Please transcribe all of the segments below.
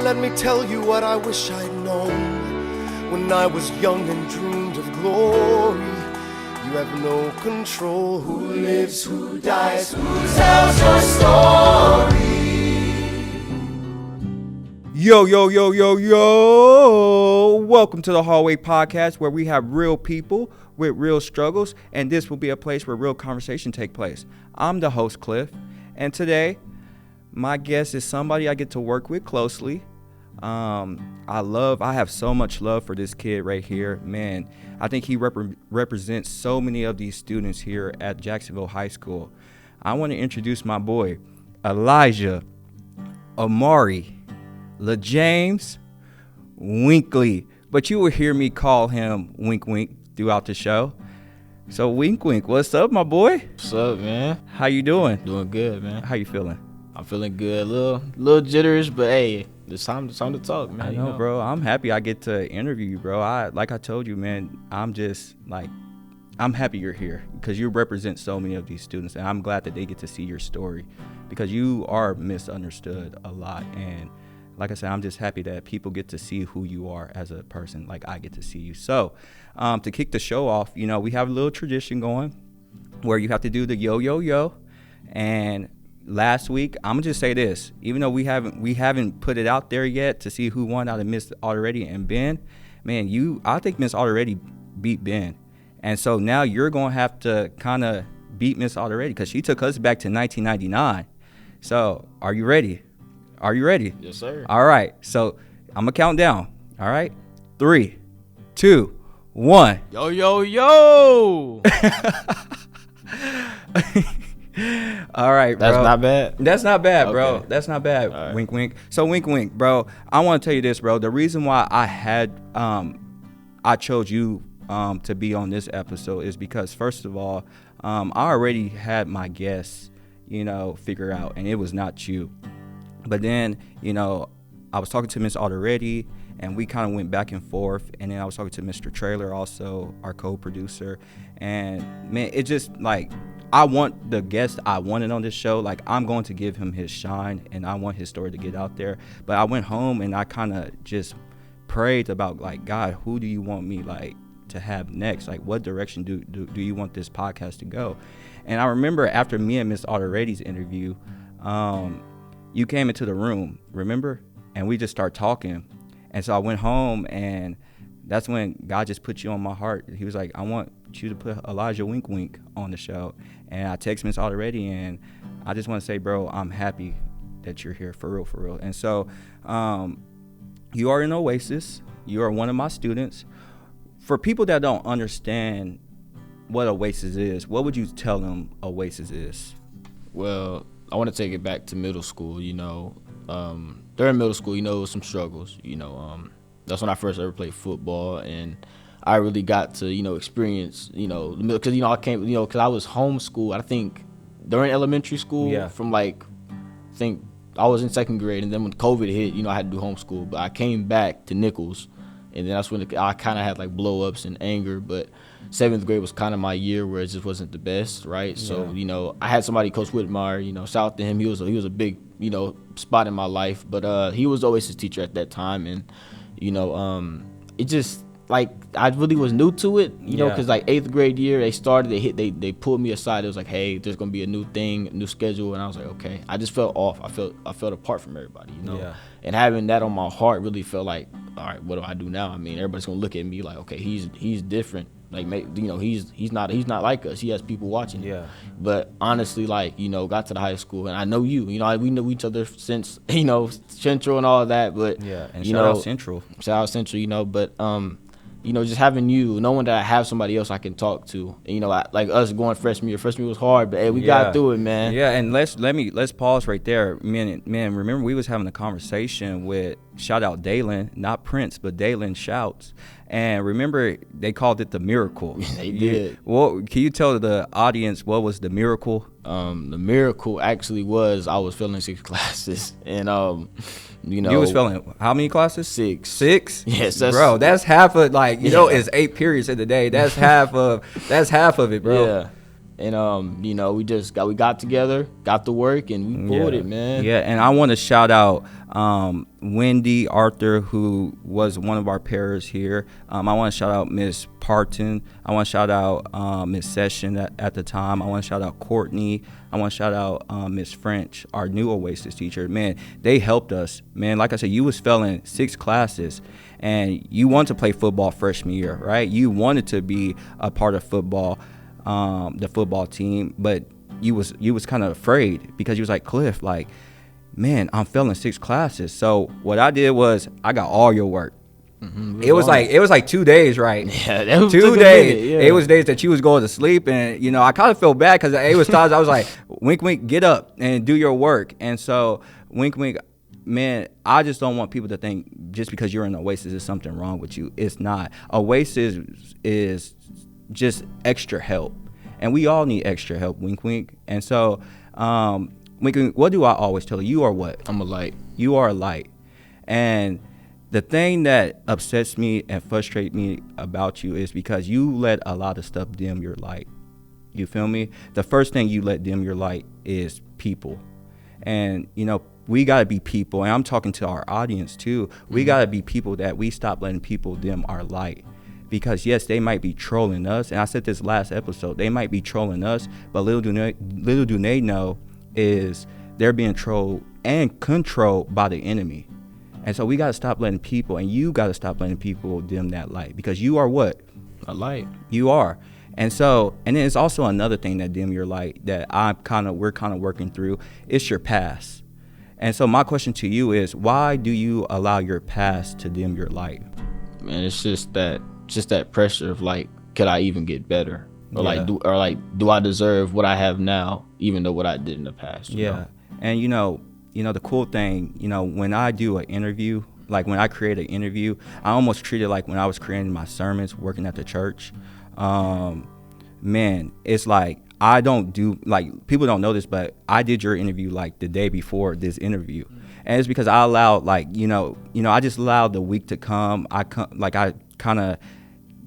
let me tell you what I wish I'd known when I was young and dreamed of glory. You have no control. Who lives, who dies, who tells your story? Yo, yo, yo, yo, yo. Welcome to the Hallway Podcast, where we have real people with real struggles, and this will be a place where real conversation take place. I'm the host, Cliff, and today my guest is somebody I get to work with closely. I have so much love for this kid right here. Man, I think he represents so many of these students here at Jacksonville High School. I want to introduce my boy, Elijah James Winkley, but you will hear me call him Wink Wink throughout the show. So Wink Wink, what's up, my boy? What's up, man? How you doing? Doing good, man. How you feeling? I'm feeling good. Little jitters, but hey, it's time to talk, man. I know, bro. I'm happy I get to interview you, bro. Like I told you, man, I'm happy you're here because you represent so many of these students, and I'm glad that they get to see your story because you are misunderstood a lot. And like I said, I'm just happy that people get to see who you are as a person, like I get to see you. So to kick the show off, we have a little tradition going where you have to do the yo, yo, yo. And last week, I'm gonna just say this, even though we haven't put it out there yet to see who won out of Miss Already and Ben, man, I think Miss Already beat Ben. And so now you're gonna have to kind of beat Miss Already because she took us back to 1999. So are you ready? Are you ready? Yes, sir. All right. So I'm going to count down. All right. 3, 2, 1. Yo, yo, yo. All right, bro. That's not bad. That's not bad, bro. Okay. That's not bad. All right. Wink, wink. So wink, wink, bro. I want to tell you this, bro. The reason why I chose you to be on this episode is because, first of all, I already had my guests, figure out, and it was not you. But then, I was talking to Miss Already, and we kind of went back and forth. And then I was talking to Mr. Trailer, also our co-producer. And man, it just I want the guest I wanted on this show. I'm going to give him his shine, and I want his story to get out there. But I went home and I kind of just prayed about God, who do you want me to have next? What direction do you want this podcast to go? And I remember after me and Miss Already's interview, you came into the room, remember? And we just started talking. And so I went home, and that's when God just put you on my heart. He was like, I want you to put Elijah Wink Wink on the show. And I text Miss Already, and I just want to say, bro, I'm happy that you're here, for real, for real. And so you are in Oasis. You are one of my students. For people that don't understand what Oasis is, what would you tell them Oasis is? Well, I want to take it back to middle school. During middle school, it was some struggles. That's when I first ever played football, and I really got to, experience, because I came, because I was homeschooled. I think during elementary school, from I think I was in second grade, and then when COVID hit, I had to do homeschool. But I came back to Nichols, and then that's when I kind of had blow-ups and anger. But 7th grade was kind of my year where it just wasn't the best, right? Yeah. So, I had somebody, Coach Whitmire, shout out to him. He was a big, spot in my life. But he was always his teacher at that time. And, it just, I really was new to it, because 8th grade year, they started, they pulled me aside. It was like, hey, there's going to be a new thing, a new schedule. And I was like, okay. I just felt off. I felt apart from everybody, Yeah. And having that on my heart really felt like, all right, what do I do now? I mean, everybody's going to look at me like, okay, he's different. He's not like us. He has people watching. Yeah. But honestly, got to the high school, and I know you. We know each other since Central and all of that. But yeah, and shout out Central. Shout out Central. But just having you, knowing that I have somebody else I can talk to. Like us going freshman year. Freshman year was hard, but hey, we got through it, man. Yeah, and let's pause right there. Man, remember we was having a conversation with, shout out Dalen, not Prince, but Dalen Shouts. And remember, they called it the miracle. They did. Can you tell the audience what was the miracle? The miracle actually was I was failing 6 classes, and you was failing how many classes? 6. 6? Yes, bro. That's half of it's 8 periods in the day. That's half of it, bro. Yeah. And you know, we got together, got to work, and we pulled it, man. Yeah, and I want to shout out Wendy Arthur, who was one of our pairs here. I want to shout out Miss Parton. I want to shout out Miss Session at the time. I want to shout out Courtney. I want to shout out Miss French, our new Oasis teacher. Man, they helped us. Man, like I said, you was failing 6 classes, and you wanted to play football freshman year, right? You wanted to be a part of football, the football team, but you was kind of afraid because you was like, Cliff, like, man, I'm failing 6 classes. So what I did was I got all your work. Mm-hmm. It was like 2 days, right? Yeah, that was 2 days. Yeah. It was days that you was going to sleep, and you know I kind of felt bad because it was times I was like, wink, wink, get up and do your work. And so wink, wink, man, I just don't want people to think just because you're in Oasis is something wrong with you. It's not. Oasis is just extra help, and we all need extra help. Wink, wink. And so, wink, wink. What do I always tell you? You are what? I'm a light. You are a light, and the thing that upsets me and frustrates me about you is because you let a lot of stuff dim your light. You feel me? The first thing you let dim your light is people. And, you know, we got to be people. And I'm talking to our audience, too. We got to be people that we stop letting people dim our light. Because, yes, they might be trolling us. And I said this last episode. They might be trolling us. But little do they know is they're being trolled and controlled by the enemy. And so we got to stop letting people, and you got to stop letting people dim that light, because you are what? A light. You are. And so, and then it's also another thing that dim your light that we're kind of working through. It's your past. And so my question to you is, why do you allow your past to dim your light? Man, it's just that pressure of like, could I even get better? Or do I deserve what I have now, even though what I did in the past? You know? And you know, the cool thing, you know, when I do an interview, like when I create an interview, I almost treat it like when I was creating my sermons, working at the church. Man, it's like I don't do, like, people don't know this, but I did your interview like the day before this interview. And it's because I allowed, like, you know, I just allowed the week to come. I kind of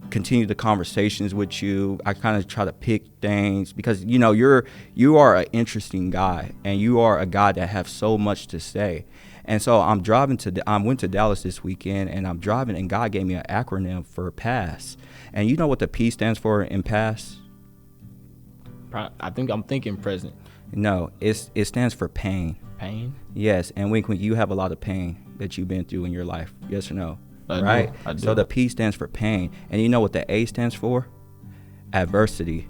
continue the conversations with you. I kind of try to pick things because, you know, you are an interesting guy, and you are a guy that have so much to say. And so I went to Dallas this weekend, and I'm driving, and God gave me an acronym for PASS. And you know what the P stands for in PASS? I think I'm thinking present. No, it stands for pain. Pain? Yes, and wink, wink, you have a lot of pain that you've been through in your life. Yes or no? I do. So the P stands for pain. And you know what the A stands for? Adversity.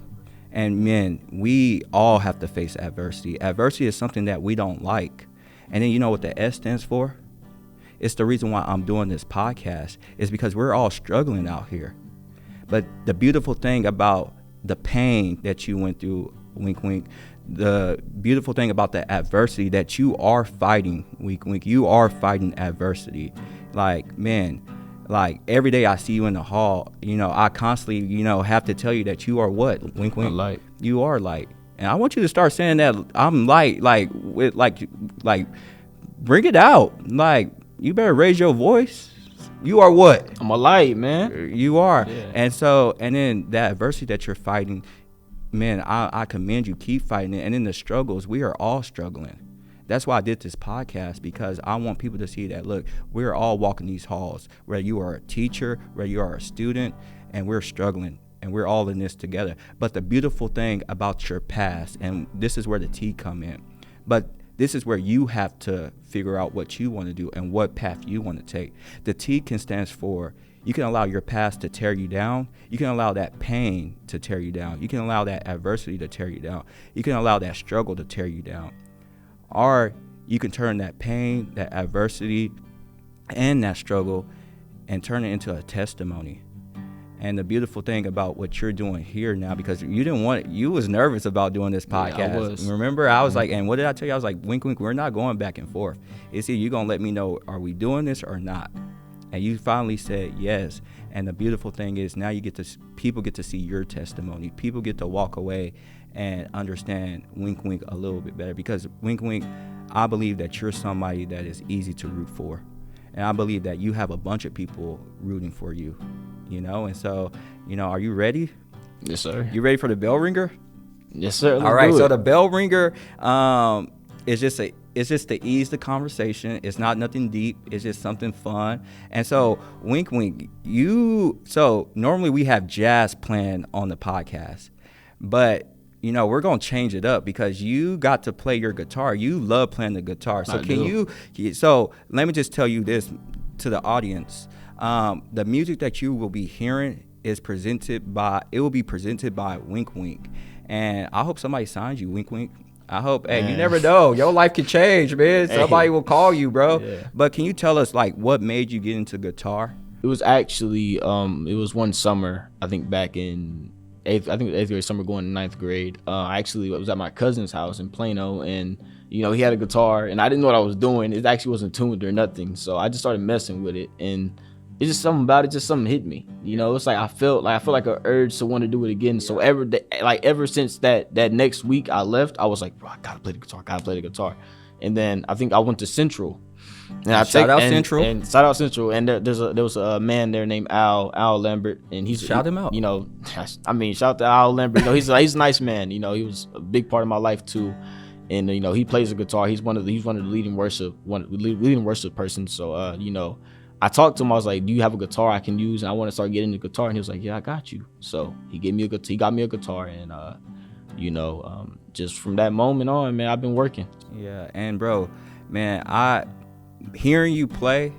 And men, we all have to face adversity. Adversity is something that we don't like. And then you know what the S stands for? It's the reason why I'm doing this podcast, is because we're all struggling out here. But the beautiful thing about the pain that you went through, wink, wink, the beautiful thing about the adversity that you are fighting, wink, wink, you are fighting adversity. Like, man, like every day I see you in the hall, you know, I constantly, you know, have to tell you that you are what? Wink, wink. Light. You are light. And I want you to start saying that I'm light, like, with like bring it out. Like, you better raise your voice. You are what? I'm a light, man. You are. Yeah. And so, and then that adversity that you're fighting, man, I commend you. Keep fighting it. And in the struggles, we are all struggling. That's why I did this podcast, because I want people to see that, look, we're all walking these halls, whether you are a teacher, whether you are a student, and we're struggling, and we're all in this together. But the beautiful thing about your past, and this is where the T come in, but this is where you have to figure out what you want to do and what path you want to take. The T stands for, you can allow your past to tear you down. You can allow that pain to tear you down. You can allow that adversity to tear you down. You can allow that struggle to tear you down. Or you can turn that pain, that adversity, and that struggle and turn it into a testimony. And the beautiful thing about what you're doing here now, because you was nervous about doing this podcast. Yeah, I was. Remember, I was like, and what did I tell you? I was like, wink, wink, we're not going back and forth. It's either you're going to let me know, are we doing this or not? And you finally said yes. And the beautiful thing is now people get to see your testimony. People get to walk away and understand wink, wink a little bit better. Because wink, wink, I believe that you're somebody that is easy to root for. And I believe that you have a bunch of people rooting for you, you know? And so, you know, are you ready? Yes, sir. You ready for the bell ringer? Yes, sir. All right, so the bell ringer is just to ease the conversation. It's not nothing deep. It's just something fun. And so, Wink, so normally we have jazz playing on the podcast, but we're gonna change it up because you got to play your guitar. You love playing the guitar. So So let me just tell you this to the audience: the music that you will be hearing will be presented by Wink, and I hope somebody signs you, Wink. I hope. Hey, you never know. Your life can change, man. Somebody will call you, bro. Yeah. But can you tell us what made you get into guitar? It was actually it was one summer, I think back in eighth grade summer going to ninth grade. I actually was at my cousin's house in Plano, and he had a guitar, and I didn't know what I was doing. It actually wasn't tuned or nothing, so I just started messing with it, and it's just something about it. Just something hit me. It's like I felt like an urge to want to do it again. So ever since that next week I left, I was like, bro, I gotta play the guitar. And then I think I went to Central. And shout out Central. And there was a man there named Al Lambert, and shout him out. Shout out to Al Lambert. He's a nice man. He was a big part of my life too. And he plays the guitar. He's one of the leading worship persons. So I talked to him. I was like, "Do you have a guitar I can use? And I want to start getting the guitar." And he was like, "Yeah, I got you." So he got me a guitar, and just from that moment on, man, I've been working. Yeah, and bro, man, hearing you play,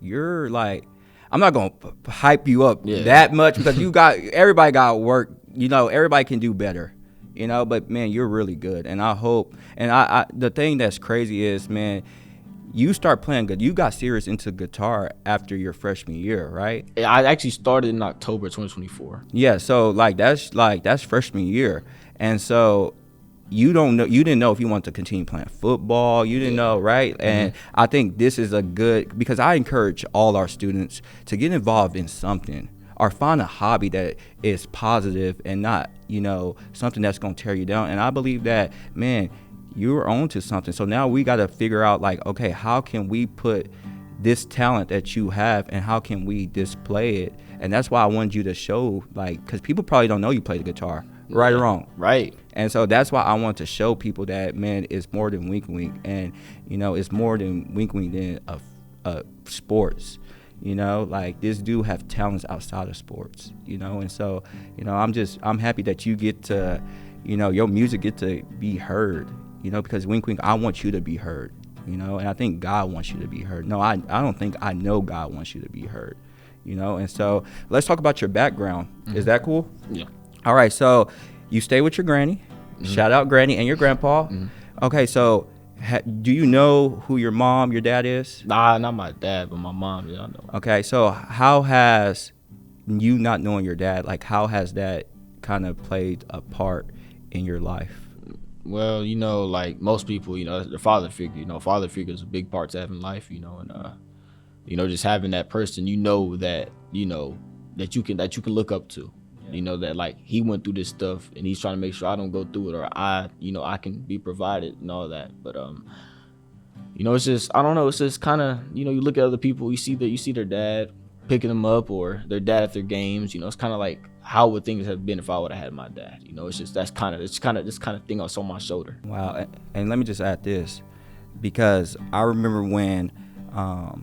you're I'm not gonna hype you up that much because everybody got work. Everybody can do better. But man, you're really good, and I hope. And I the thing that's crazy is, man, you start playing good. You got serious into guitar after your freshman year, right? I actually started in October 2024. Yeah, so that's freshman year, and so you didn't know if you wanted to continue playing football. You didn't know, right? Mm-hmm. And I think this is because I encourage all our students to get involved in something or find a hobby that is positive and not something that's gonna tear you down. And I believe that, man, you're on to something. So now we got to figure out okay, how can we put this talent that you have and how can we display it? And that's why I wanted you to show, because people probably don't know you play the guitar, right or wrong. Right. And so that's why I want to show people that, man, it's more than Wink. And, it's more than Wink than sports. This dude have talents outside of sports, and so, I'm happy that you get to, your music get to be heard. Because Wink, I want you to be heard, and I think God wants you to be heard. No, I don't think, I know God wants you to be heard, and so let's talk about your background. Mm-hmm. Is that cool? Yeah. All right, so you stay with your granny. Mm-hmm. Shout out granny and your grandpa. Mm-hmm. Okay, so do you know who your mom, your dad is? Nah, not my dad, but my mom, yeah, I know. Okay, so how has you not knowing your dad, how has that kind of played a part in your life? Well, like most people, the father figure, father figure is a big part to having life, and just having that person, that you can look up to, that he went through this stuff and he's trying to make sure I don't go through it, or I can be provided and all that. But it's just, I don't know, it's just kind of, you look at other people, you see their dad picking them up or their dad at their games, it's kind of like, how would things have been if I would have had my dad? It's just this kind of thing that's on my shoulder. Wow. And let me just add this, because I remember when I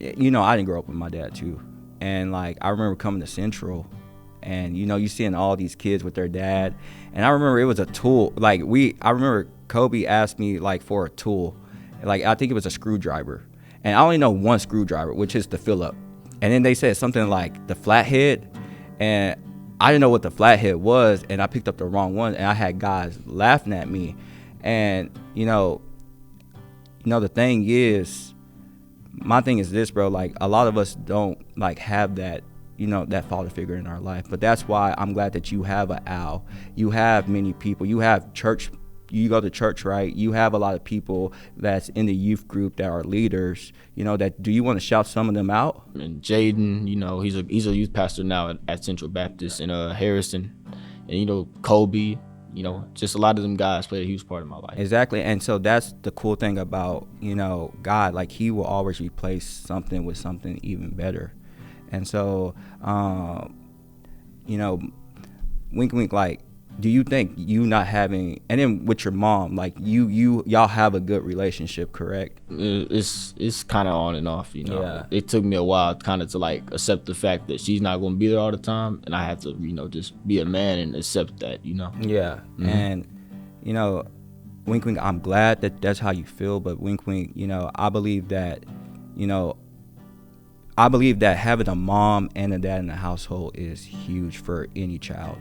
didn't grow up with my dad too, and I remember coming to Central, and you seeing all these kids with their dad, and I remember it was a tool. I remember Kobe asked me for a tool, I think it was a screwdriver, and I only know one screwdriver, which is the Phillips. And then they said something like the flathead, and I didn't know what the flathead was, and I picked up the wrong one, and I had guys laughing at me. And the thing is, my thing is this, bro. A lot of us don't have that, that father figure in our life. But that's why I'm glad that you have an Al. You have many people. You have church. You go to church, right? You have a lot of people that's in the youth group that are leaders. Do you want to shout some of them out? And Jaden, he's a youth pastor now at Central Baptist, and Harrison, and Kobe, just a lot of them guys played a huge part of my life. Exactly, and so that's the cool thing about God. He will always replace something with something even better, and so you know, Wink, like, do you think you not having, and then with your mom, like y'all have a good relationship, correct? It's kind of on and off, you know. Yeah. It took me a while kind of to like accept the fact that she's not going to be there all the time, and I have to, you know, just be a man and accept that, you know. Yeah. And you know, Wink, I'm glad that that's how you feel, but Wink, you know, I believe that having a mom and a dad in the household is huge for any child.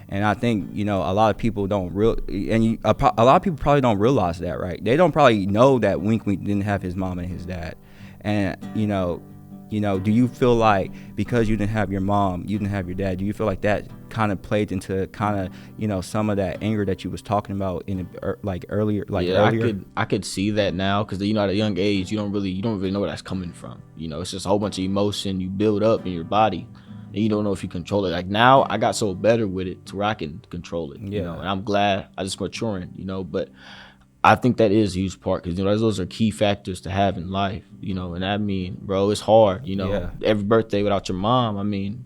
And I think, you know, a lot of people don't a lot of people probably don't realize that, right? They don't probably know that Wink didn't have his mom and his dad. And, you know, do you feel like because you didn't have your mom, you didn't have your dad, do you feel like that kind of played into kind of, you know, some of that anger that you was talking about in earlier? I could see that now, because, you know, at a young age, you don't really know where that's coming from. You know, it's just a whole bunch of emotion you build up in your body, and you don't know if you control it. Like, now I got so better with it to where I can control it, you know, and I'm glad I just maturing, you know. But I think that is a huge part, because, you know, those are key factors to have in life, you know. And I mean, bro, it's hard, you know. Every birthday without your mom, I mean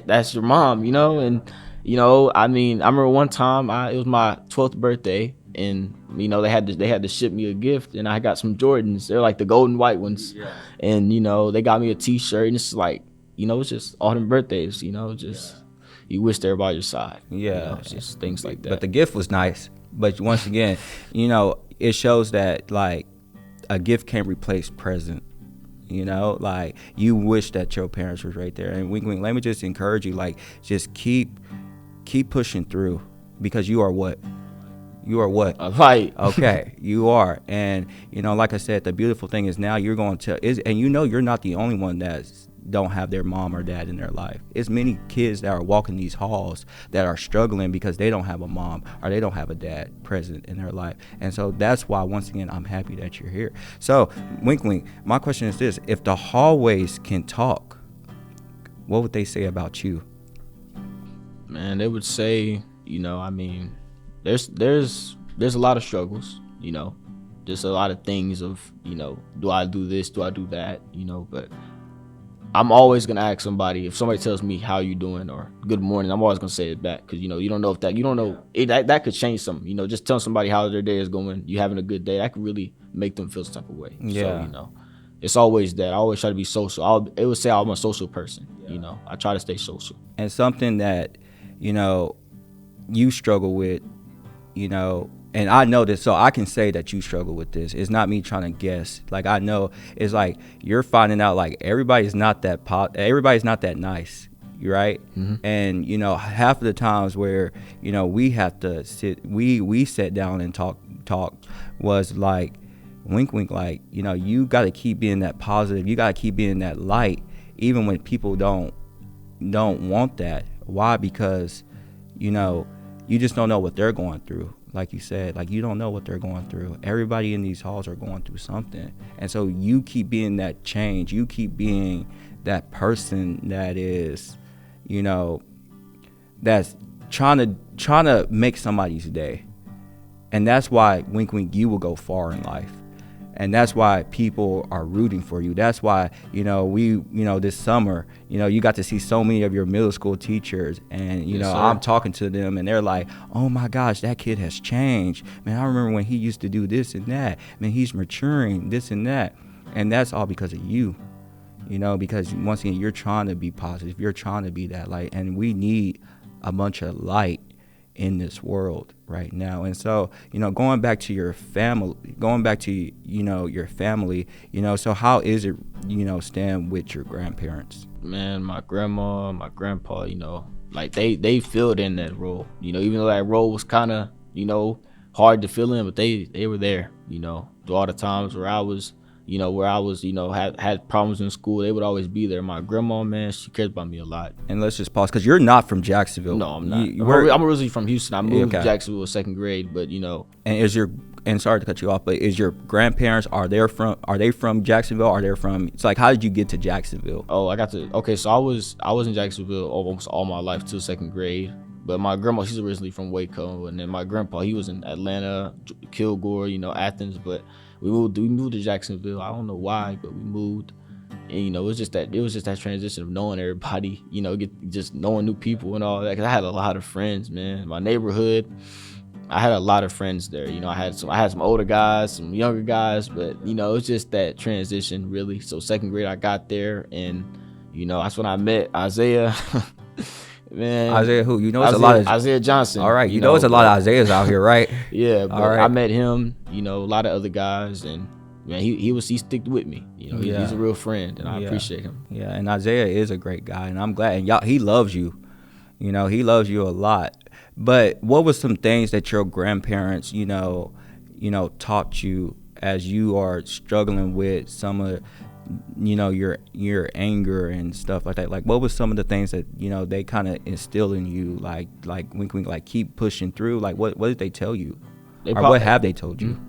that's your mom, you know. And, you know, I mean, I remember one time it was my 12th birthday, and, you know, they had to ship me a gift, and I got some Jordans. They're like the golden white ones, and, you know, they got me a T-shirt, and it's like, you know, it's just autumn birthdays, you know, just you wish they were by your side. You know, it's just things like that. But the gift was nice. But once again, you know, it shows that, like, a gift can't replace present. You know, like, you wish that your parents was right there. And Wink, let me just encourage you, like, just keep pushing through, because you are what? You are what? A fight. Okay, you are. And, you know, like I said, the beautiful thing is now you're going to, and you know you're not the only one that's don't have their mom or dad in their life. It's many kids that are walking these halls that are struggling because they don't have a mom or they don't have a dad present in their life. And so that's why, once again, I'm happy that you're here. So, Wink, my question is this: if the hallways can talk, what would they say about you? Man, they would say, you know, I mean, there's a lot of struggles, you know, just a lot of things of, you know, do I do this, do I do that, you know. But I'm always gonna ask somebody, if somebody tells me how you doing or good morning, I'm always gonna say it back, because, you know, you don't know if that could change something. You know, just telling somebody how their day is going, you having a good day, that could really make them feel some type of way. So, you know, it's always that. I always try to be social. It would say I'm a social person. You know, I try to stay social. And something that, you know, you struggle with, you know, and I know this, so I can say that you struggle with this. It's not me trying to guess. Like, I know it's like you're finding out, like, everybody's not that nice, right? Mm-hmm. And, you know, half of the times where, you know, we have to we sat down and talk was like, Wink, like, you know, you got to keep being that positive. You got to keep being that light, even when people don't want that. Why? Because, you know, you just don't know what they're going through. Like you said, like, you don't know what they're going through. Everybody in these halls are going through something. And so you keep being that change. You keep being that person that is, you know, that's trying to make somebody's day. And that's why, Wink, you will go far in life. And that's why people are rooting for you. That's why, you know, this summer, you know, you got to see so many of your middle school teachers, and, you know, sir, I'm talking to them, and they're like, oh my gosh, that kid has changed. Man, I remember when he used to do this and that. Man, he's maturing, this and that. And that's all because of you, you know, because once again, you're trying to be positive. You're trying to be that light. And we need a bunch of light in this world right now. And so, you know, going back to your family, you know, so how is it, you know, staying with your grandparents? Man, my grandma, my grandpa, you know, like they filled in that role, you know, even though that role was kind of, you know, hard to fill in, but they were there, you know, through all the times where I was, you know, had problems in school. They would always be there. My grandma, man, she cares about me a lot. And let's just pause, because you're not from Jacksonville. No, I'm not. I'm originally from Houston. I moved to Jacksonville in second grade, but, you know. And sorry to cut you off, but is your grandparents, are they from Jacksonville? Are they from, it's like, how did you get to Jacksonville? Oh, so I was in Jacksonville almost all my life till second grade. But my grandma, she's originally from Waco, and then my grandpa, he was in Atlanta, Kilgore, you know, Athens, but we moved to Jacksonville. I don't know why, but we moved. And, you know, it was just that transition of knowing everybody, you know, just knowing new people and all that. Cause I had a lot of friends, man. My neighborhood, I had a lot of friends there. You know, I had some older guys, some younger guys, but, you know, it's just that transition really. So second grade, I got there, and, you know, that's when I met Isaiah. Man, Isaiah who? You know, it's a lot of Isaiah Johnson. All right, you know, it's a lot of Isaiahs out here, right? Yeah, but all right. I met him. You know, a lot of other guys, and man, he sticked with me. You know, he's a real friend, and I appreciate him. Yeah, and Isaiah is a great guy, and I'm glad. And he loves you. You know, he loves you a lot. But what was some things that your grandparents, you know, taught you as you are struggling with some of, you know, your anger and stuff like that? Like, what was some of the things that, you know, they kind of instill in you, like wink, wink, like keep pushing through? Like, what did they tell you? What have they told you?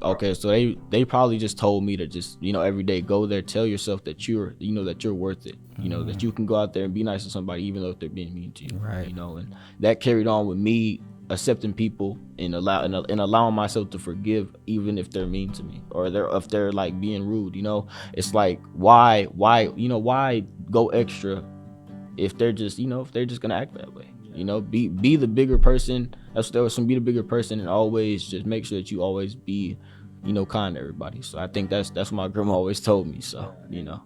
Okay, so they probably just told me to just, you know, every day go there, tell yourself that you're worth it. You know, that you can go out there and be nice to somebody even though if they're being mean to you. Right. You know, and that carried on with me accepting people and allowing myself to forgive even if they're mean to me or if they're like being rude. You know, it's like why go extra if they're just gonna act that way. You know, be the bigger person. Be the bigger person, and always just make sure that you always be, you know, kind to everybody. So I think that's what my grandma always told me. So, you know.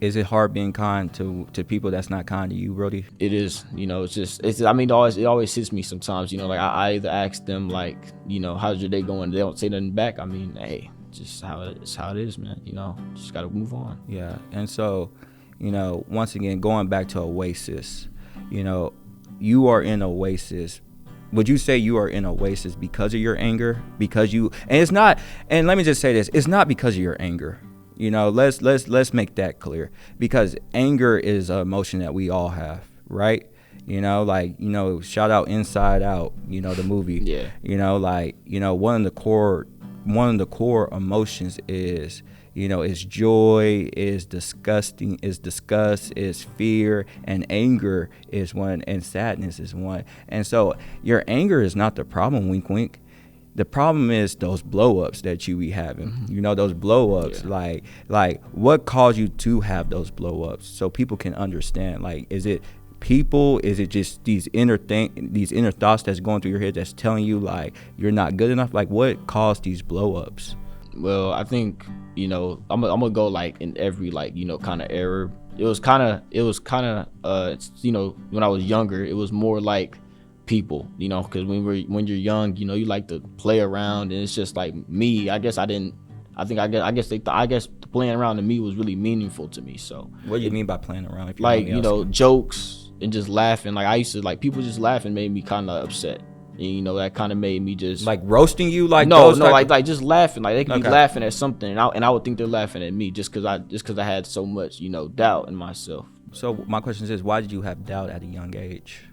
Is it hard being kind to people that's not kind to you, Brody? It is. You know, it always hits me sometimes. You know, like I either ask them like, you know, how's your day going? They don't say nothing back. I mean, hey, just how it is, man. You know, just gotta move on. Yeah, and so, you know, once again, going back to Oasis, you know, you are in Oasis. Would you say you are in Oasis because of your anger? Because you, and it's not, and let me just say this, it's not because of your anger. You know, let's make that clear. Because anger is an emotion that we all have, right? You know, like, you know, shout out Inside Out, you know, the movie. Yeah. You know, like, you know, one of the core emotions is, you know, is joy, is disgust, is fear, and anger is one, and sadness is one. And so your anger is not the problem, wink, wink. The problem is those blow-ups that you be having. Mm-hmm. You know, those blow-ups, yeah. like what caused you to have those blow-ups so people can understand? Like, is it people? Is it just these inner thoughts that's going through your head that's telling you, like, you're not good enough? Like, what caused these blow-ups? Well, I think, you know, I'm gonna go like in every, like, you know, kind of era. It was kind of you know, when I was younger, it was more like people, you know, because when you're young, you know, you like to play around, and it's just like me. I guess the playing around to me was really meaningful to me. So what do you mean by playing around? If like, you know, jokes and just laughing. Like I used to, like, people just laughing made me kind of upset. And, you know, that kind of made me just like roasting you, like like just laughing, like they could be laughing at something, and I would think they're laughing at me just because I had so much, you know, doubt in myself. So my question is, why did you have doubt at a young age?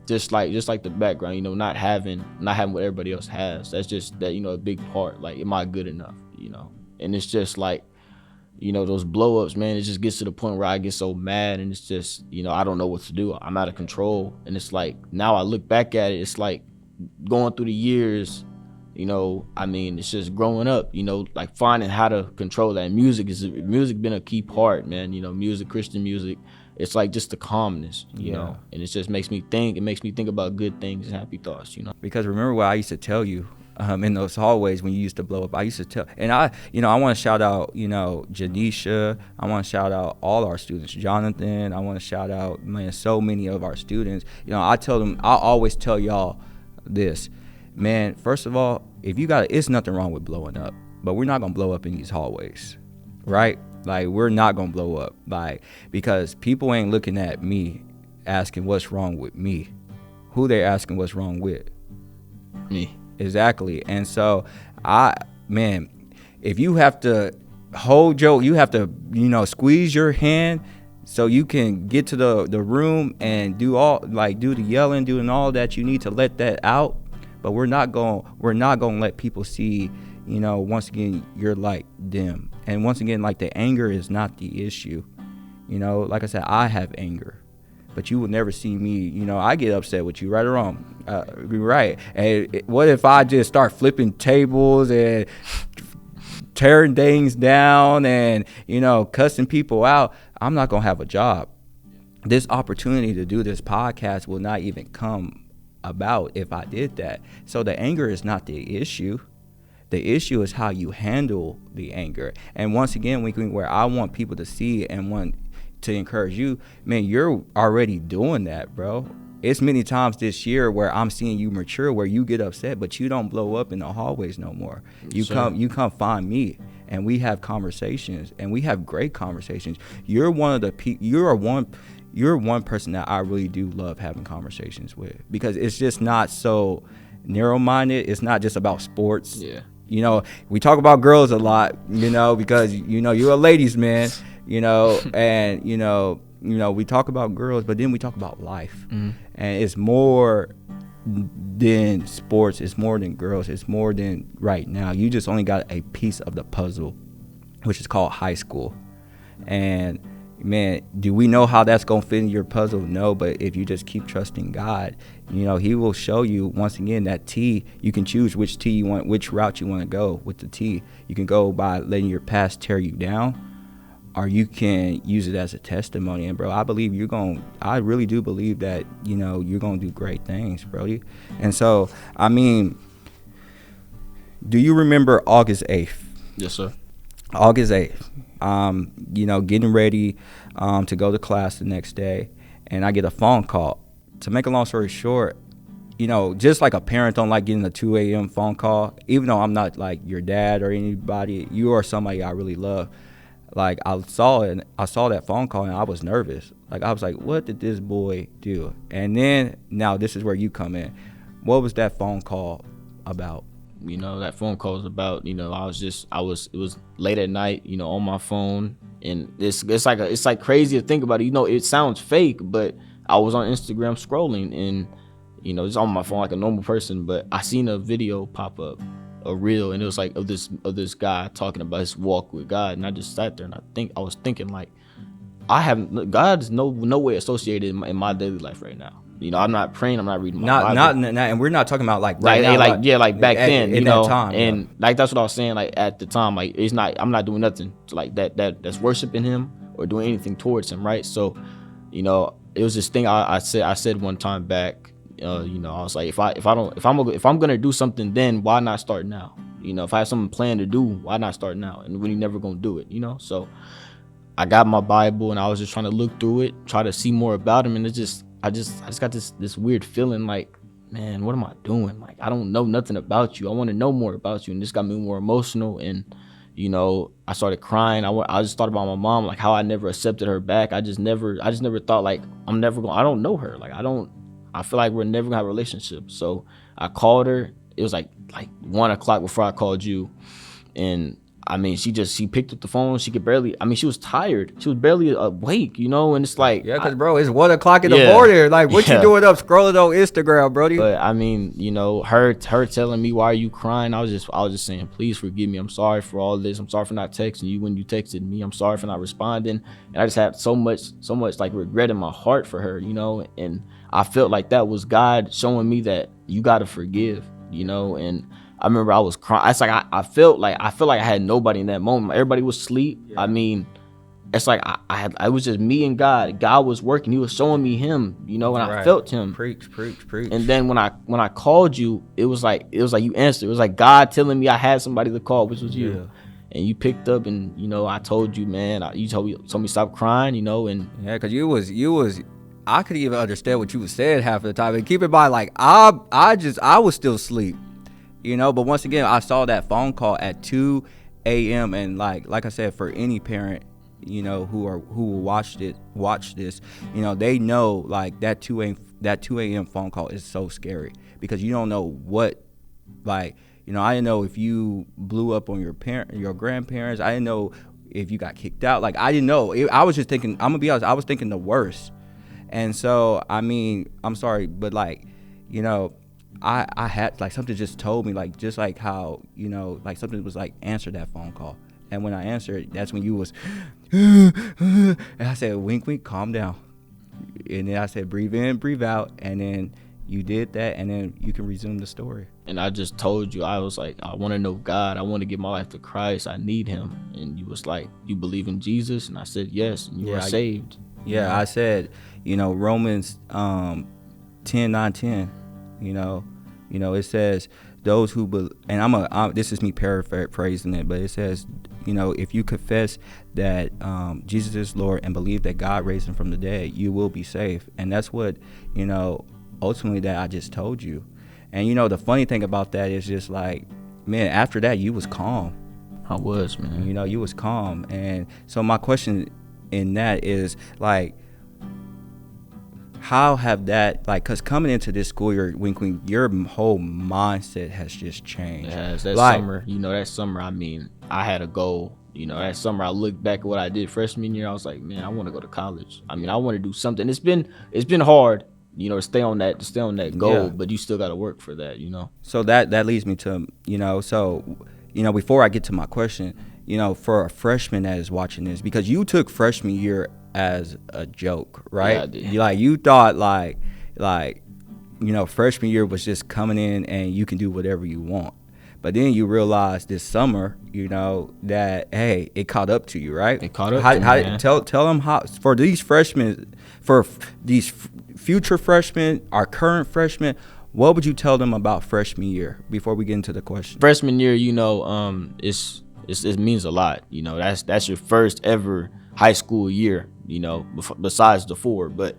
Just like the background, you know, not having what everybody else has. That's just that, you know, a big part. Like, am I good enough? You know, and it's just like, you know, those blow ups, man. It just gets to the point where I get so mad, and it's just, you know, I don't know what to do. I'm out of control, and it's like now I look back at it, it's like going through the years, you know, I mean, it's just growing up, you know, like finding how to control that. Music been a key part, man. You know, music, Christian music, it's like just the calmness, you know, and it just makes me think. It makes me think about good things and happy thoughts, you know. Because remember what I used to tell you in those hallways when you used to blow up. I used to tell, and I want to shout out, you know, Janisha. I want to shout out all our students, Jonathan. I want to shout out, man, so many of our students. You know, I always tell y'all this, man. First of all, it's nothing wrong with blowing up, but we're not gonna blow up in these hallways, right? Like, we're not gonna blow up, like, because people ain't looking at me asking what's wrong with me. Who they asking what's wrong with? Me. Exactly. And so if you have to you have to, you know, squeeze your hand so you can get to the room and do the yelling, doing all that you need to let that out. But we're not going to let people see, you know, once again, your light dim. And once again, like, the anger is not the issue. You know, like I said, I have anger, but you will never see me, you know, I get upset with you, right or wrong. Right. And what if I just start flipping tables and tearing things down and, cussing people out, I'm not going to have a job. This opportunity to do this podcast will not even come about if I did that. So the anger is not the issue. The issue is how you handle the anger. And once again, where I want people to see and want to encourage you, man, you're already doing that, bro. It's many times this year where I'm seeing you mature, where you get upset, but you don't blow up in the hallways no more. You come find me, and we have conversations, and we have great conversations. You're one person that I really do love having conversations with, because it's just not so narrow-minded. It's not just about sports. Yeah. We talk about girls a lot, because you're a ladies man, and we talk about girls, but then we talk about life. And it's more than sports. It's more than girls. It's more than right now. You just only got a piece of the puzzle, which is called high school. And man, do we know how that's going to fit in your puzzle? No, but if you just keep trusting God, he will show you, once again, that T. You can choose which T you want, which route you want to go with the T. You can go by letting your past tear you down, or you can use it as a testimony. And bro, I really do believe that, you're going to do great things, Brody. And so, do you remember August 8th? Yes, sir. August 8th, getting ready to go to class the next day, and I get a phone call. To make a long story short, just like a parent don't like getting a 2 a.m. phone call, even though I'm not like your dad or anybody, you are somebody I really love. Like, I saw that phone call, and I was nervous. Like, I was like, what did this boy do? And then, now this is where you come in. What was that phone call about? That phone call was about, it was late at night, on my phone, and it's like crazy to think about it. It sounds fake, but I was on Instagram scrolling, and, just on my phone like a normal person, but I seen a video pop up, a reel, and it was like of this guy talking about his walk with God, and I just sat there and I was thinking like, God is no way associated in my daily life right now. I'm not praying, I'm not reading my Bible. And we're not talking about like right now. Like back then, at that time, and like that's what I was saying. Like at the time, like I'm not doing nothing to like that's worshiping Him or doing anything towards Him, right? So, it was this thing I said one time back. I was like, if I'm gonna do something, then why not start now? If I have something planned to do, why not start now? And when you're never gonna do it, so I got my Bible and I was just trying to look through it, try to see more about Him, and I just got this weird feeling like, man, what am I doing? Like, I don't know nothing about you. I want to know more about you, and this got me more emotional. And I started crying. I just thought about my mom, like how I never accepted her back. I just never thought like I don't know her. Like I feel like we're never gonna have a relationship. So I called her. It was like 1 o'clock before I called you, and she picked up the phone. She could barely, she was tired. She was barely awake, and it's like, yeah, because bro, it's 1 o'clock in the morning. Like, what you doing up scrolling on Instagram, Brody? But her telling me, why are you crying? I was just saying, please forgive me. I'm sorry for all this. I'm sorry for not texting you when you texted me. I'm sorry for not responding. And I just had so much like regret in my heart for her, and I felt like that was God showing me that you got to forgive, and I remember I was crying. It's like I felt like I had nobody in that moment. Everybody was asleep. Yeah. It's like I was just me and God. God was working. He was showing me Him, and I felt Him. Preach. And then when I called you, it was like you answered. It was like God telling me I had somebody to call, which was you. Yeah. And you picked up, and I told you, man. You told me stop crying, and yeah, because you was. I could even understand what you was saying half of the time. And keep in mind, like I was still asleep. But once again, I saw that phone call at 2 a.m. and like I said, for any parent, who will watch this, they know like that 2 a.m. phone call is so scary, because you don't know what, I didn't know if you blew up on your grandparents. I didn't know if you got kicked out. Like, I didn't know. I was just thinking, I'm gonna be honest, I was thinking the worst. And so, I'm sorry, but I had like something just told me, like just like how like something was like, answer that phone call. And when I answered, that's when you was and I said, wink, calm down. And then I said, breathe in, breathe out. And then you did that, and then you can resume the story. And I just told you, I was like, I want to know God. I want to give my life to Christ. I need him. And you was like, you believe in Jesus? And I said, yes. And you were saved. Yeah, I said, Romans 10:9-10, it says those who and this is me paraphrasing it, but it says, if you confess that Jesus is Lord and believe that God raised him from the dead, you will be saved. And that's what, ultimately that I just told you. And the funny thing about that is just like, man, after that you was calm. I was, man. You was calm. And so my question in that is like, how have that, like, because coming into this school year, Winkley, your whole mindset has just changed. Yes, that summer, I mean, I had a goal. That summer I looked back at what I did freshman year. I was like, man, I want to go to college. I mean, I want to do something. It's been hard, to stay on that goal, but you still got to work for that, So that leads me to, before I get to my question, for a freshman that is watching this, because you took freshman year as a joke, right? Yeah, I did. You thought freshman year was just coming in and you can do whatever you want. But then you realize this summer, that, hey, it caught up to you, right? It caught up to me, man. Tell them how, for these freshmen, for these future freshmen, our current freshmen, what would you tell them about freshman year before we get into the question? Freshman year, it means a lot. That's your first ever high school year, besides the 4. But,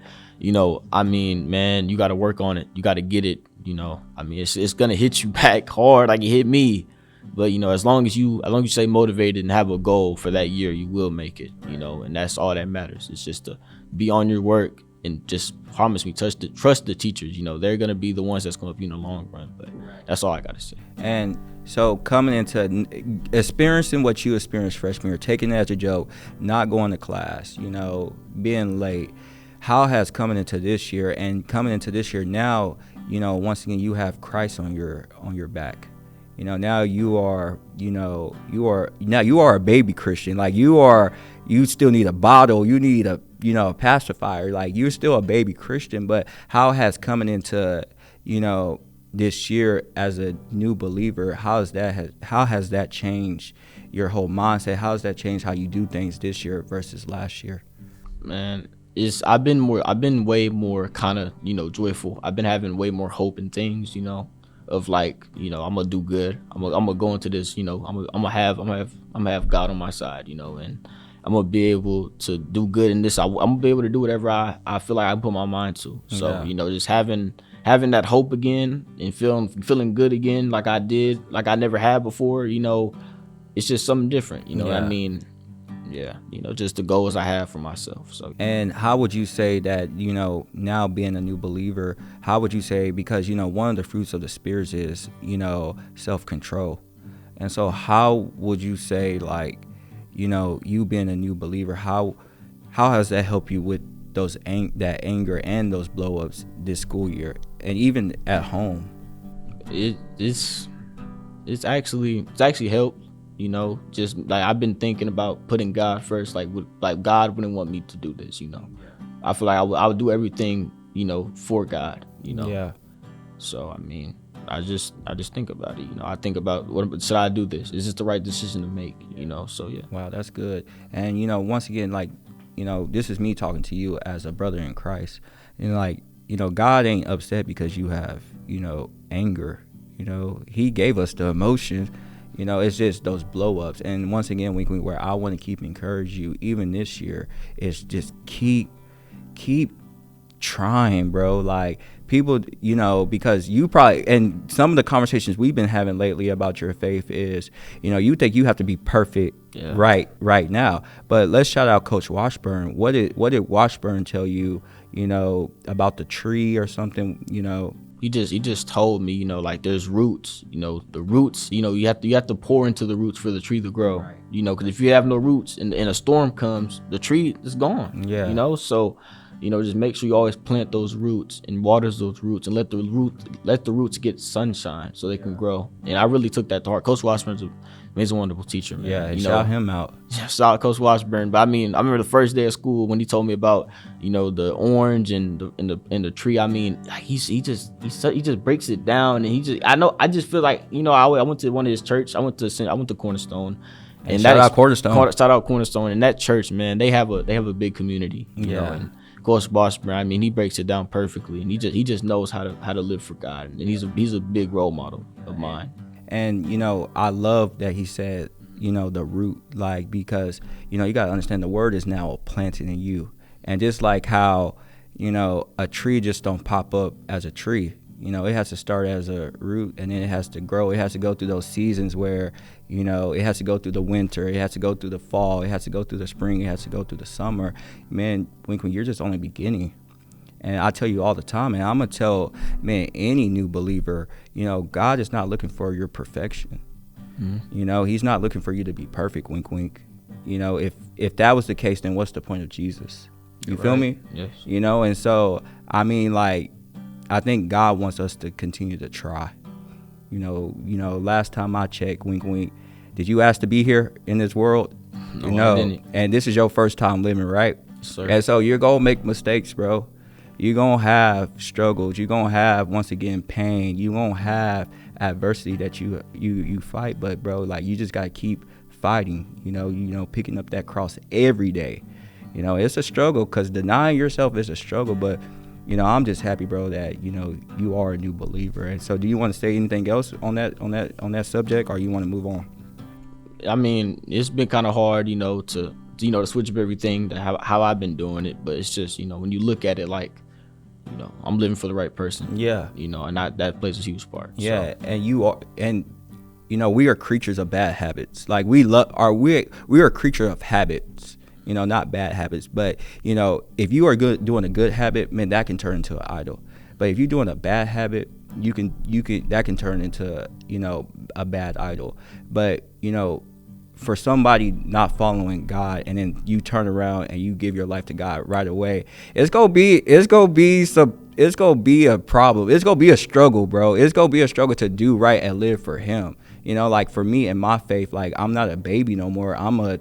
I mean, man, you got to work on it. You got to get it. I mean, it's going to hit you back hard like it hit me. But, as long as you stay motivated and have a goal for that year, you will make it, and that's all that matters. It's just to be on your work and just promise me, trust the teachers. They're going to be the ones that's going to help you in the long run. But that's all I got to say. And so coming into experiencing what you experienced freshman year, taking it as a joke, not going to class, being late, how has coming into this year now, once again, you have Christ on your back. Now you are a baby Christian. Like you still need a bottle. You need a pacifier. Like you're still a baby Christian. But how has coming into, this year as a new believer, how has that changed your whole mindset? How has that changed how you do things this year versus last year? Man, I've been way more kind of, joyful. I've been having way more hope in things, of like, I'm gonna do good. I'm gonna go into this, I'm gonna have God on my side, and I'm gonna be able to do good in this. I'm gonna be able to do whatever I feel like I put my mind to. So, just having that hope again and feeling good again, like I did, like I never had before, it's just something different, what I mean? Yeah, just the goals I have for myself. So. And how would you say that, now being a new believer, how would you say, because, one of the fruits of the Spirit is, self-control. And so how would you say, like, you being a new believer, how has that helped you with that anger and those blow-ups this school year and even at home? It's actually helped. Just like I've been thinking about putting God first, like God wouldn't want me to do this, I feel like I would do everything, for God, Yeah. So, I mean, I just think about it, I think about should I do this? Is this the right decision to make, so yeah. Wow, that's good. And, once again, like, this is me talking to you as a brother in Christ. And like, God ain't upset because you have, anger, he gave us the emotions. It's just those blow-ups. And once again, where I want to keep encourage you, even this year, is just keep trying, bro. Like, people, because you probably, and some of the conversations we've been having lately about your faith is, you think you have to be perfect right now. But let's shout out Coach Washburn. What did Washburn tell you, about the tree or something, He just told me, like there's roots, the roots, you have to pour into the roots for the tree to grow, because if you have no roots and a storm comes, the tree is gone. Yeah. So, just make sure you always plant those roots and waters those roots and let the roots get sunshine so they can grow. And I really took that to heart. Coach Washburn's a wonderful teacher, man. Yeah, shout him out. Shout out Coach Washburn. But I remember the first day of school when he told me about, the orange and the tree. He just breaks it down, and I just feel like, I went to one of his church. I went to Cornerstone. And shout out Cornerstone. Shout out Cornerstone. And that church, man, they have a big community. You know, and Coach Washburn, he breaks it down perfectly, and he just knows how to live for God, and he's a big role model of mine. And, I love that he said, the root, because, you got to understand the word is now planted in you. And just like how, a tree just don't pop up as a tree. It has to start as a root, and then it has to grow. It has to go through those seasons where, it has to go through the winter. It has to go through the fall. It has to go through the spring. It has to go through the summer. Man, Winkley, you're just only beginning. And I tell you all the time, and I'm going to tell, any new believer, God is not looking for your perfection. Mm-hmm. He's not looking for you to be perfect, wink, wink. If that was the case, then what's the point of Jesus? You feel me? Yes. And so, I think God wants us to continue to try. Last time I checked, wink, wink, did you ask to be here in this world? No, I didn't. And this is your first time living, right? Sir. And so you're going to make mistakes, bro. You're going to have struggles. You're going to have, once again, pain. You're going to have adversity that you fight. But, bro, you just got to keep fighting, picking up that cross every day. It's a struggle, because denying yourself is a struggle. But, I'm just happy, bro, that, you are a new believer. And so do you want to say anything else on that subject, or you want to move on? It's been kind of hard, to switch up everything to how I've been doing it. But it's just, when you look at it I'm living for the right person. Yeah. And that plays a huge part. Yeah. So. And you are, and, we are creatures of bad habits. We are a creature of habits, not bad habits. But, if you are doing a good habit, man, that can turn into an idol. But if you're doing a bad habit, that can turn into, a bad idol. But, for somebody not following God, and then you turn around and you give your life to God right away, it's gonna be a problem. It's gonna be a struggle, bro. It's gonna be a struggle to do right and live for Him. For me in my faith, I'm not a baby no more. I'm a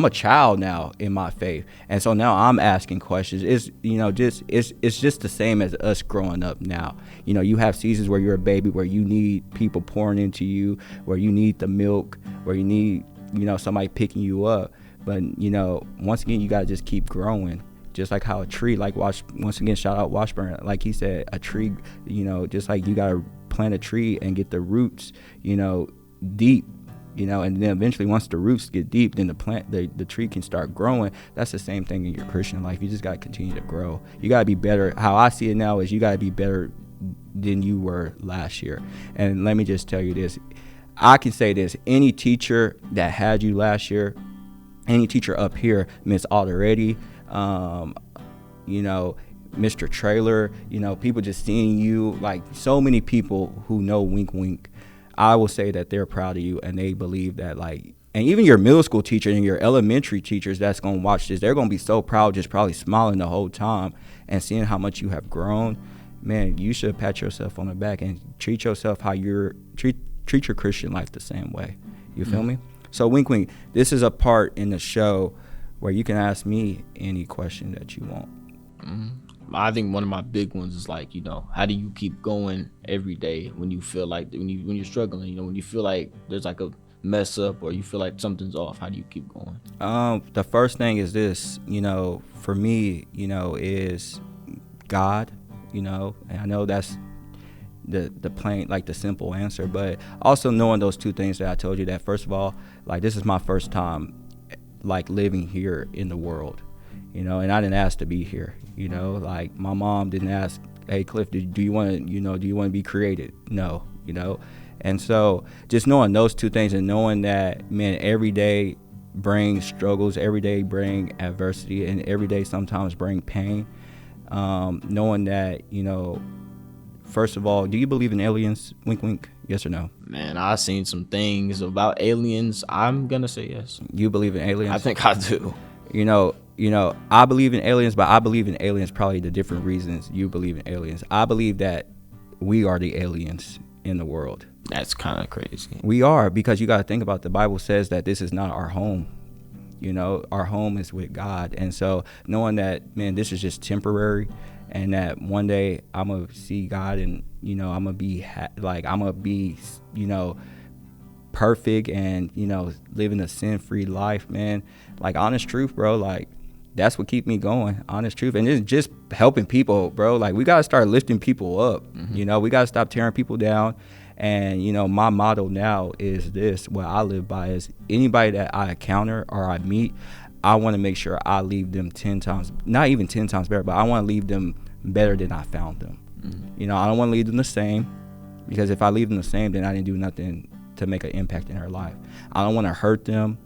child now in my faith, and so now I'm asking questions. It's just the same as us growing up now. You have seasons where you're a baby, where you need people pouring into you, where you need the milk, where you need somebody picking you up. But once again, you gotta just keep growing. Just like how a tree, once again, shout out Washburn, like he said, a tree, just like you gotta plant a tree and get the roots, deep, and then eventually once the roots get deep, then the tree can start growing. That's the same thing in your Christian life. You just got to continue to grow. You got to be better. How I see it now is you got to be better than you were last year. And let me just tell you this. I can say this. Any teacher that had you last year, any teacher up here, Miss Already, Mr. Trailer, people just seeing you, so many people who know Wink Wink, I will say that they're proud of you, and they believe that, and even your middle school teacher and your elementary teachers that's going to watch this, they're going to be so proud, just probably smiling the whole time and seeing how much you have grown. Man, you should pat yourself on the back and treat yourself how treat your Christian life the same way. You feel me? So Wink Wink, this is a part in the show where you can ask me any question that you want. I think one of my big ones is how do you keep going every day when you feel like when you're struggling, when you feel like there's a mess up or you feel like something's off, how do you keep going? The first thing is this, for me, is God, and I know that's the plain, the simple answer, but also knowing those two things that I told you, that first of all, this is my first time living here in the world, and I didn't ask to be here, my mom didn't ask, hey Cliff, do you want to be created? No, and so just knowing those two things and knowing that, man, every day brings struggles, every day bring adversity, and every day sometimes bring pain, knowing that, first of all, do you believe in aliens? Wink, wink. Yes or no? Man, I've seen some things about aliens. I'm going to say yes. You believe in aliens? I think I do. I believe in aliens, but I believe in aliens probably the different reasons you believe in aliens. I believe that we are the aliens in the world. That's kind of crazy. We are, because you got to think about, the Bible says that this is not our home. Our home is with God. And so knowing that, man, this is just temporary, and that one day I'm going to see God, and, I'm going to be I'm going to be, perfect, and, living a sin-free life, man. Like, honest truth, bro. Like, that's what keep me going. Honest truth. And it's just helping people, bro. Like, we got to start lifting people up. Mm-hmm. We got to stop tearing people down. And, my motto now is this, what I live by is, anybody that I encounter or I meet, I want to make sure I leave them 10 times, not even 10 times better, but I want to leave them better than I found them. Mm-hmm. I don't want to leave them the same, because if I leave them the same, then I didn't do nothing to make an impact in their life. I don't want to hurt them.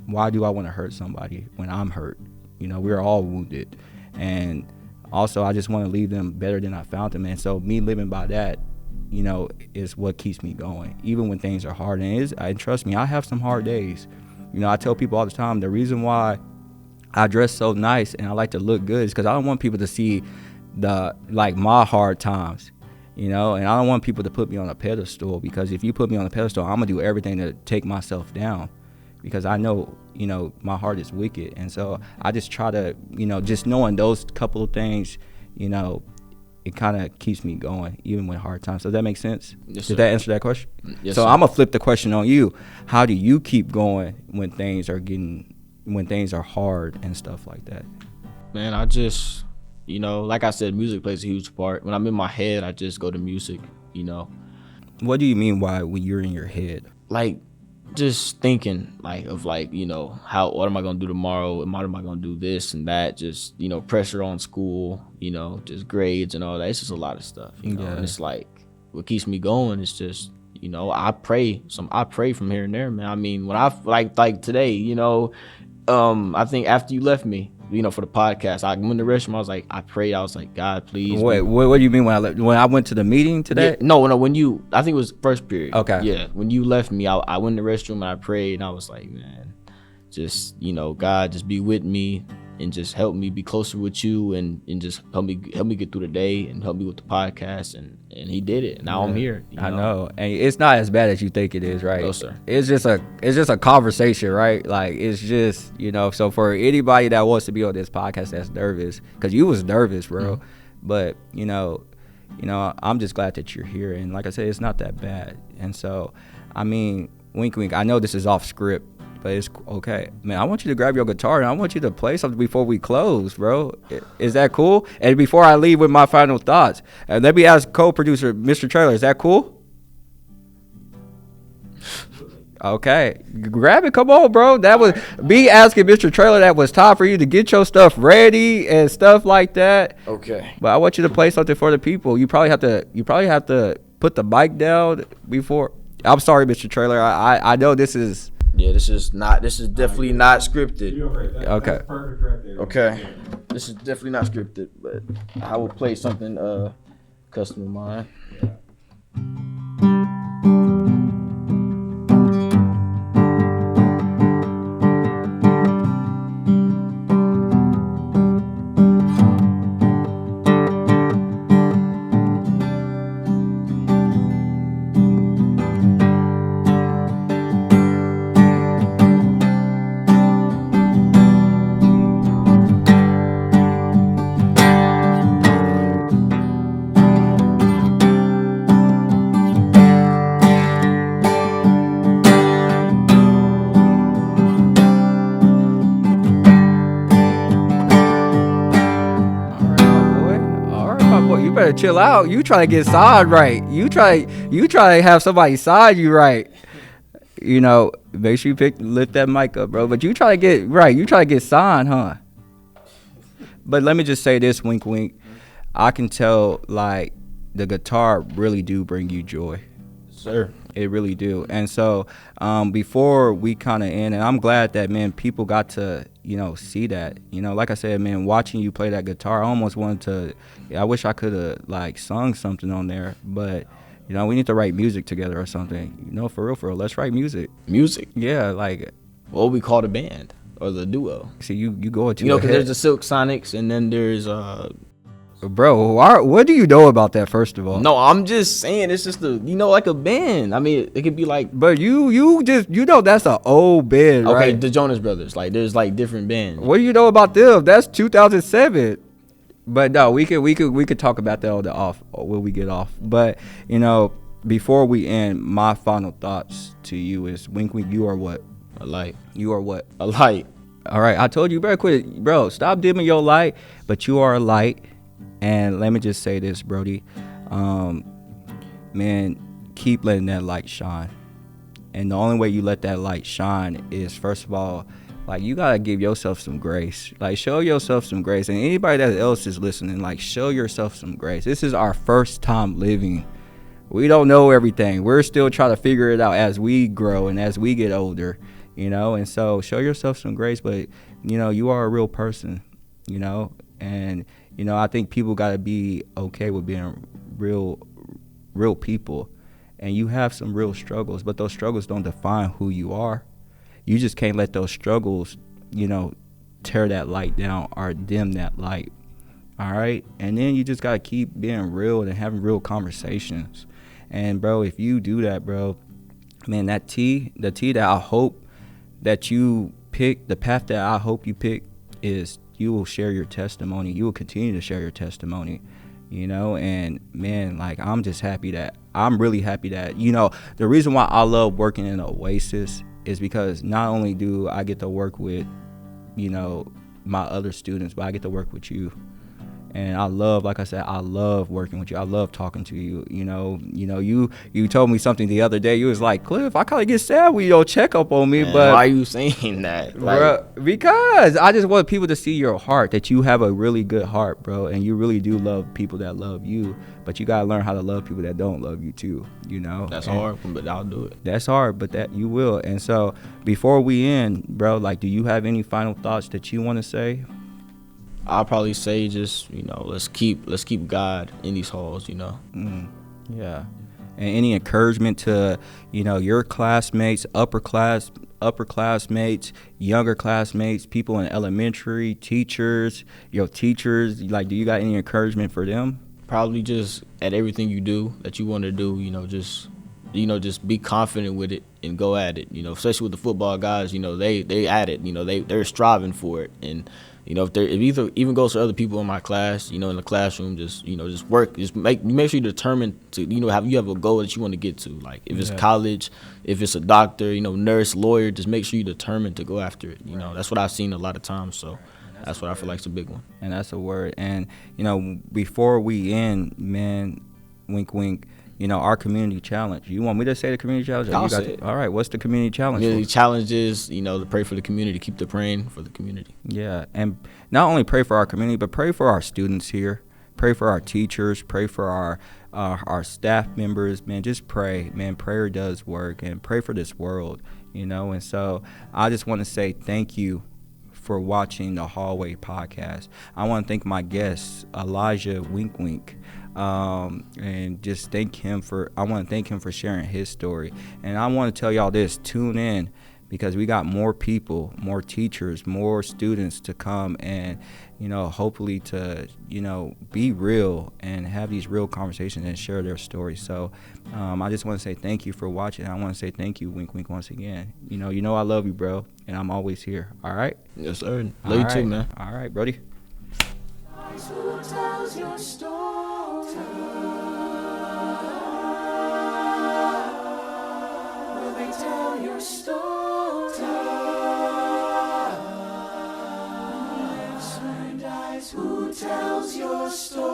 Why do I want to hurt somebody when I'm hurt? We're all wounded. And also, I just want to leave them better than I found them. And so me living by that, is what keeps me going, even when things are hard. And trust me, I have some hard days. I tell people all the time, the reason why I dress so nice and I like to look good is because I don't want people to see my hard times, and I don't want people to put me on a pedestal, because if you put me on a pedestal, I'm gonna do everything to take myself down, because I know, my heart is wicked. And so I just try to, just knowing those couple of things, it kind of keeps me going, even with hard times. Does that make sense? Yes, Did sir. that answer that question? Yes, so sir. I'm gonna flip the question on you. How do you keep going when things are hard and stuff like that? Man, I just, like I said, music plays a huge part. When I'm in my head, I just go to music, What do you mean when you're in your head? Like, just thinking, how, what am I going to do tomorrow? What am I going to do this and that? Just, pressure on school, just grades and all that. It's just a lot of stuff, Yeah. And it's like, what keeps me going is just, I pray from here and there, man. I mean, when I, like today, I think after you left me, for the podcast, I went to the restroom. I was like, I prayed. I was like, God, please. Wait, what do you mean when I left? When I went to the meeting today? Yeah, no, when you, I think it was first period. Okay. Yeah, when you left me, I went in the restroom and I prayed, and I was like, man, just, God, just be with me and just help me be closer with you, and just help me get through the day, and help me with the podcast, and he did it. Now I'm here. I know, and it's not as bad as you think it is, right? No, sir. It's just a conversation, right? Like, it's just, so for anybody that wants to be on this podcast that's nervous, because you was nervous, bro. Mm-hmm. But I'm just glad that you're here, and like I said, it's not that bad. And so, I mean, wink wink, I know this is off script, but it's okay, man. I want you to grab your guitar and I want you to play something before we close, bro. Is that cool? And before I leave with my final thoughts, and let me ask co-producer Mr. Trailer, is that cool? Okay, grab it. Come on, bro. That was me asking Mr. Trailer. That was time for you to get your stuff ready and stuff like that. Okay. But I want you to play something for the people. You probably have to put the mic down before. I'm sorry, Mr. Trailer. I know this is. Yeah, this is definitely not scripted. Okay. That's perfect right there. Okay. This is definitely not scripted, but I will play something custom of mine. You better chill out. You try to get signed right. You try to have somebody sign you right. Make sure you lift that mic up, bro. But you try to get right. You try to get signed, huh? But let me just say this, wink, wink. I can tell, like, the guitar really do bring you joy. Sir. It really do. And so before we kind of end, and I'm glad that, man, people got to, see that. Like I said, man, watching you play that guitar, I almost wanted to, I wish I could have, like, sung something on there. But, we need to write music together or something. For real, let's write music. Music? Yeah, like. What would we call the band? or the duo. See, you go into Because there's the Silk Sonics, and then there's bro. What do you know about that? First of all, No, I'm just saying it's just like a band. I mean, it could be like. but you just that's an old band, Okay, right? the Jonas Brothers. Like, there's like different bands. What do you know about them? That's 2007. But no, we could talk about that on the off when we get off. But before we end, my final thoughts to you is, Wink, you are what? A light. You are what? A light. All right, I told you, bro. Stop dimming your light. But you are a light. And let me just say this, Brody. Man, keep letting that light shine. And the only way you let that light shine is, first of all, like, you gotta give yourself some grace. Like, show yourself some grace. And anybody that else is listening, like, show yourself some grace. This is our first time living. We don't know everything. We're still trying to figure it out as we grow and as we get older, and so show yourself some grace. But you are a real person, and I think people got to be okay with being real people. And you have some real struggles, but those struggles don't define who you are. You just can't let those struggles, tear that light down or dim that light. All right? And then you just got to keep being real and having real conversations. And, bro, if you do that, bro, man, the T that I hope that you pick, the path that I hope you pick, is you will share your testimony. You will continue to share your testimony, and, man, like, I'm really happy that, the reason why I love working in Oasis is because not only do I get to work with, my other students, but I get to work with you. And I love, like I said, I love working with you. I love talking to you. You told me something the other day. You was like, Cliff, I kind of get sad when you don't check up on me. Man, but why are you saying that? Bro, because I just want people to see your heart, that you have a really good heart, bro. And you really do love people that love you. But you got to learn how to love people that don't love you too, That's hard, but I'll do it. That's hard, but that you will. And so before we end, bro, like, do you have any final thoughts that you want to say? I'll probably say just, let's keep God in these halls, Yeah. And any encouragement to, your classmates, upper classmates, younger classmates, people in elementary, teachers, your teachers, like, do you got any encouragement for them? Probably just at everything you do that you want to do, just be confident with it and go at it, especially with the football guys, they at it, they're striving for it. And if it even goes to other people in my class, in the classroom, just work, just make sure you're determined to, you have a goal that you want to get to. Like, if it's college, if it's a doctor, nurse, lawyer, just make sure you're determined to go after it. That's what I've seen a lot of times. So that's what I feel like is a big one. And that's a word. And, before we end, man, wink, wink, our community challenge. You want me to say the community challenge? I'll say it. All right, what's the community challenge? Community challenge is, to pray for the community, keep the praying for the community. Yeah, and not only pray for our community, but pray for our students here. Pray for our teachers. Pray for our staff members. Man, just pray. Man, prayer does work, and pray for this world, And so I just want to say thank you for watching the Hallway Podcast. I want to thank my guest, Elijah Winkley. And just I want to thank him for sharing his story. And I want to tell y'all this, tune in, because we got more people, more teachers, more students to come, and, hopefully to, be real and have these real conversations and share their stories. So, I just want to say thank you for watching. I want to say thank you, Wink Wink, once again. I love you, bro, and I'm always here. All right? Yes, sir. Love you too, man. All right, Brody. Who tells your story? Will they tell your story? Who tells your story?